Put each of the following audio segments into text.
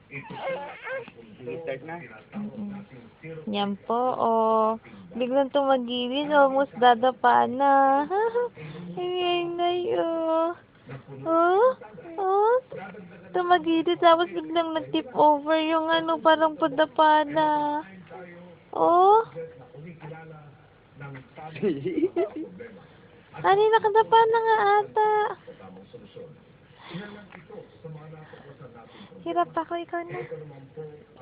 Start na. Yan po, oh. Biglang tumagilid, almost dadapa na. Ingay, oh. Oh, oh. Tumagilid, tapos biglang nag-tip over yung ano, parang padapa na. Oh. Ani, nakadapa na nga ata. Hirap ako, ikaw na.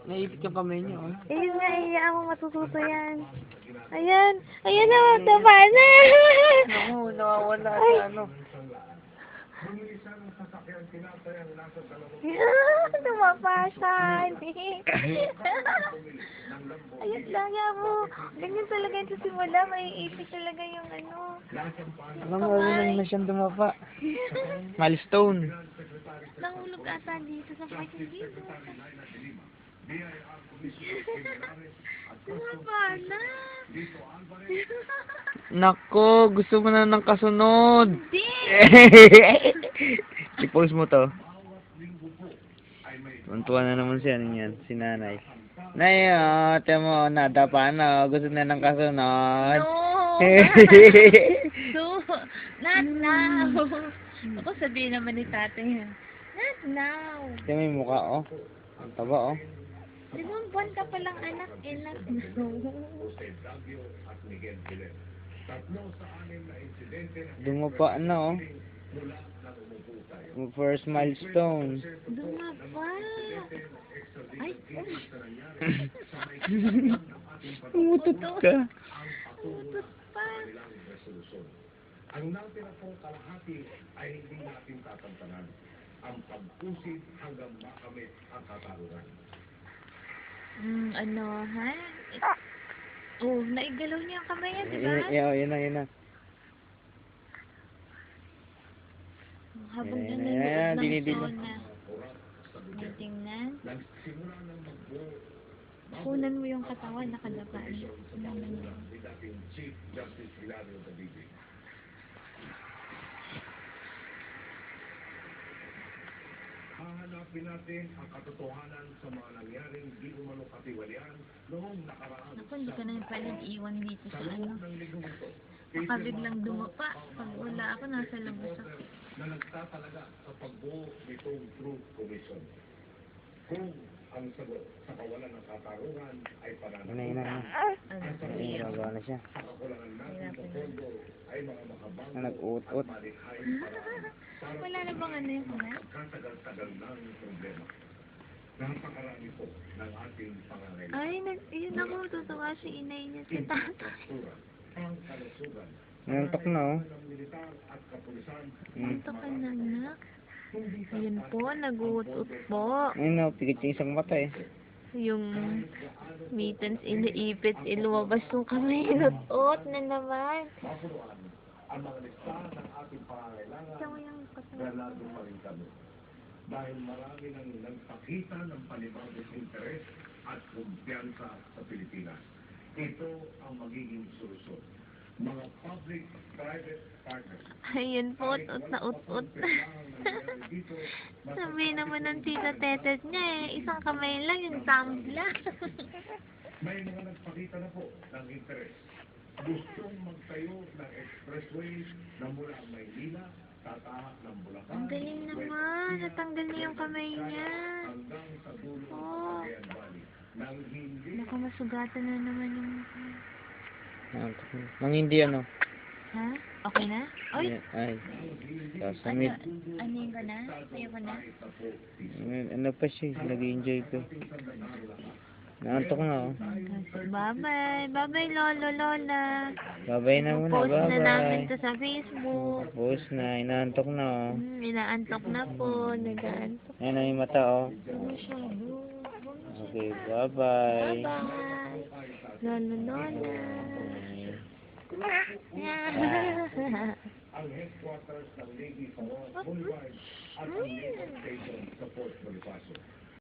Naipit yung kamay niyo, oh. Ayun nga, iya mo matututo yan. Ayan. Ayan na, mataba na. Naku, nawawala sa ano. Tumapasan. Ayun lang, ya mo. Ganyan talaga yung sa simula. May ipit talaga yung ano. Alam mo, na siyang dumapa. Milestone. Nahulog ata dito sa parking dito. Tumaba na. Nako, gusto mo na ng kasunod. Hindi. I-post mo to. Tuntua na naman siya niyan, si nanay. Nay, tiyan mo, nadapa na. Gusto na ng kasunod. No. So, not now. Ako sabihin naman ni tatay. Not now. Tiyan mo yung mukha, oh. Ang taba, oh. 5 buwan ka palang anak, not now. Dumapa na, oh. First milestone. Dumapa. Ay, Umutot ka. Umutot pa. Ang natira pong kalahati ay hindi natin tatantanan. Ang pag-usig hanggang makamit ang katarungan. Ano, ha? Oh, naigalaw niya ang kamay niya, di ba? Yun na. Habang Ayan, nanonood ayan, ng dinidila. zona. May tingnan. Kunan mo yung katawan, nakadapa niya. Chief Justice Hilario Davive. Hahanapin natin ang katotohanan sa mga nangyaring di umano katiwalian noong nakaraan. Ako, hindi ka na yung pwedeng iwan dito sa ano. ng ligong ito. Baka biglang dumapa. Pag wala ako, nasa labas ako. Na nagtatalaga sa pagbuo nitong Truth Commission. Kung ang sagot sa kawalan ng katarungan ay pananakot. Ayun, gagawa na siya. Sa kakulangan natin sa pondo ay mga makabang Nag-uot-ut. malihay paraan. Wala na bang ano yung mga? Katagal-tagal ng problema. Napakarami po ng ating pangangailangan. Ay, yun ako, tutuwa si inay niya, si tatay. Ang kalusugan. Nantok na, oh. Ng militar at kapulisan. Ito ka na, anak. Ayun po, nag-uut-ut po. Ayun, oh, pigit yung isang mata, eh. Yung mittens iniipit, ilumabas yung kamay, inut-ut na naman. Mapuluan ang mga listahan ng ating pangangailangan. Ito mo yung kasama. Ganado pa rin kami. Dahil marami nang nagpakita ng panibagong interes at kumpiyansa sa Pilipinas. Ito ang magiging solusyon. Mga public-private partners. Ayun po, ut-ut na ut-ut. Sabi naman ng tita tetet niya eh, isang kamay lang, yung thumbs lang. May mga nagpakita na po ng interes. Gustong magtayo ng expressway na mula Maynila, tatahak ng Bulacan. Ang galing naman, natanggal niya yung kamay niya. Hanggang sa dulo ng Oh. Cagayan Valley. Nang hindi Baka masugatan na naman yung... Nantok na. Nang hindi, ano. Ha? Okay na? Oy! Ay. Sasamid. Anin ko na? Sayo ko na? Ano pa siya, nag-enjoy ko. Nantok na, oh. Bye-bye! Bye-bye, Lolo, Lola! Babay na muna, Post na namin bye-bye. to sa Facebook. Tapos na, inaantok na, oh. Inaantok na po. Nag-aantok. Ayan na yung mata, oh. Masyado. Okay, bye-bye. Bye-bye! Lolo, Lola! ang headquarters ng Navy sa Boulevard at ang naval station sa Fort Bonifacio.